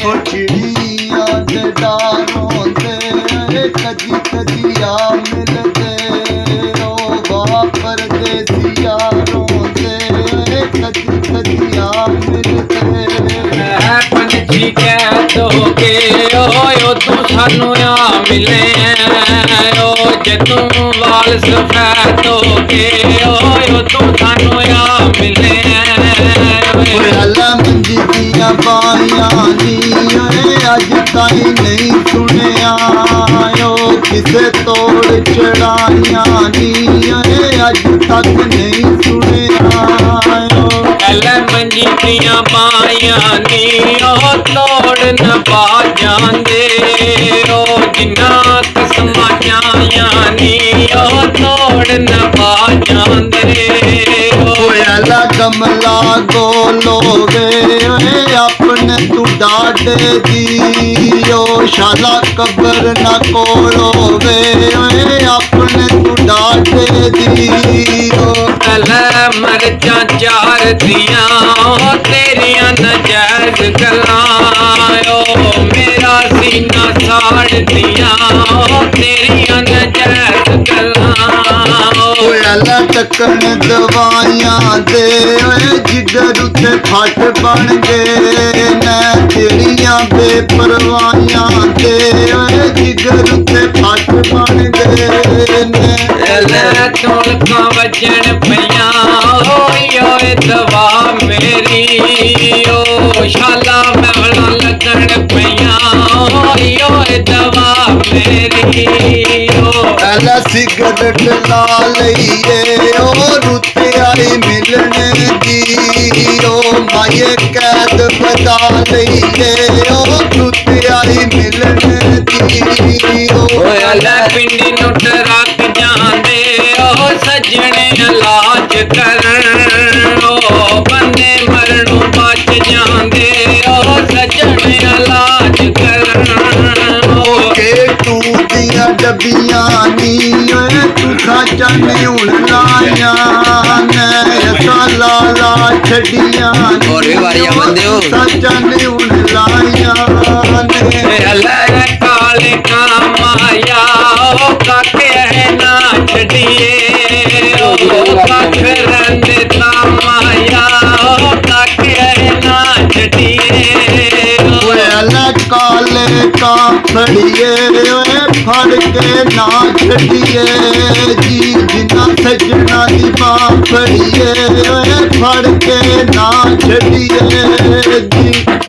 ਉਹ ਚਿੜੀਆਂ ਦੇ ਡਾਰੋਂ ਤੇ ਕਦੀ ਕਦੀ ਆ ਮਿਲਦੇ ਉਹ ਵਾਪਰ ਦੇ ਸਿਆਰੋਂ ਤੇ ਕਦੀ ਕਦੀ ਆ ਮਿਲਦੇ ਹੈ ਪੰਛੀ ਕਹਿ ਦੋਗੇ ਓਏ ਤੂੰ ਸਾਨੂੰ ਆ ਮਿਲੇ ਓ ਜੇ ਤੂੰ ਵਾਲ ਸਫੈਦ ਹੋਗੇ ਓਏ ਤੂੰ ਸਾਨੂੰ ਆ ਮਿਲੇ ਓਏ ਅੱਲਾ ਮੰਜੀ ਦੀਆਂ ਬਾਈਆਂ ਨੀ ਓਏ ਅੱਜ ਤਾਈਂ ਨਹੀਂ ਸੁਣਿਆ ਓ ਕਿਸੇ ਤੋੜ ਚੜਾਈਆਂ ਨੀ ਓਏ ਅੱਜ ਤੱਕ ਨਹੀਂ ਸੁਣਿਆ ਐਲੇ ਮੰਜੀ ਦੀਆਂ ਬਾਈਆਂ ਨੀ ਉਹ ਤੋੜ ਨਾ ਪਾ ਜਾਂਦੇ ਓ ਜਿੰਨਾ ਕਸਮਾਂ ਚਾਹੀਆਂ ਨੀ ਉਹ ਤੋੜ ਨਾ ਪਾ ਜਾਂਦੇ ਓਏ ਅੱਲਾ ਕਮਲਾ ਗੋਲੋਵੇ ਓਏ ਆਪਣੇ ਤੂੰ ਡਾਡੇ ਦੀ ਓ ਸ਼ਾਲਾ ਕਬਰ ਨਾ ਕੋਲੋਵੇ ਓਏ ਆਪਣੇ ਤੂੰ ਡਾਡੇ ਦੀ ਓ ਐਲੇ ਮਰਚਾਂ ਚਾਰ ਦੀਆਂ ਤੇਰੀਆਂ ਨਜਾਇਜ਼ ਗੱਲਾਂ ਓ ਮੇਰਾ ਸੀਨਾ ਸਾੜਦੀਆਂ ਤੇਰੀਆਂ ਨਜਾਇਜ਼ ਗੱਲਾਂ ਓਏ ਅੱਲਾ ਟੱਕਣ ਦਵਾਈਆਂ ਦੇ ਓਏ ਜਿਗਰ ਉੱਤੇ ਫੱਟ ਬਣ ਗਏ ਨੇ ਤੇਰੀਆਂ ਬੇਪਰਵਾਹੀਆਂ ਦੇ ਓਏ ਜਿਗਰ ਉੱਤੇ ਫੱਟ ਬਣ ਗਏ ਨੇ ਐਲੇ ਢੋਲਕਾਂ ਵੱਜਣ ਪਈਆਂ ਓਏ ਦਵਾ ਮੇਰੀ ਓ ਸ਼ਾਲਾ ਮਹਿਲਾ ਲੱਗਣ ਪਈਆਂ ਓਏ ਦਵਾ ਮੇਰੀ ਓ ਅੱਲਾ ਸਿਗਰਟ ਲਾ ਲਈਏ ਓ ਰੁੱਤੇ ਆਈ ਮਿਲਣ ਦੀ ਓ ਮਾਏ ਕੈਦ ਬਤਾ ਲਈਏ ਓ ਰੁੱਤੇ ਆਈ ਮਿਲਣ ਦੀ ਓਏ ਅੱਲਾ ਪਿੰਡੀ ਨੂੰ ਟਰੱਕ ਜਾਂਦੇ ਓ ਸੱਜਣੇ ਇਲਾਜ ਕਰਨ ਓ ਬੰਦੇ ਮਰਨੋਂ ਬਚ ਜਾਂਦੇ ਓ ਸੱਜਣੇ ਇਲਾਜ ਕਰਨ ਓ ਕੇ ਤੂੰ ਦੀਆਂ ਡੱਬੀਆਂ ਨੀ ਓਏ ਤੂੰ ਸਾਚਾ ਨੇ ਹੁਣ ਲਾਇਆ ਨੇ ਅਸਾਂ ਲਾ ਛੱਡੀਆਂ ਹੋਰ ਵੀ ਵਾਰੀਆਂ ਬੰਦੇ ਹੋ। ਸਾਚਾ ਨੇ ਹੁਣ ਲਾਇਆ ਨੇ ਏ ਅੱਲਾ ਕਾਲੇ ਕਾਮਾਇਆ ਓ ਕਾਕੇ ਨਾ ਛੱਡੀਏ ਓ ਕੱਖ ਰੰਦੇ ਤਾਮਾਇਆ ਓ ਕਾਕੇ ਨਾ ਛੱਡੀਏ ਓਏ ਅੱਲਾ ਕਾਲੇ ਕਾ ਫੜੀਏ ਓਏ ਫੜ ਕੇ ਨਾ ਛੱਡੀਏ ਜੀ ਜਿੰਨਾ ਸੱਜਣਾ ਦੀ ਬਾਹ ਫੜੀਏ ਓਏ ਫੜ ਕੇ ਨਾ ਛੱਡੀਏ ਜੀ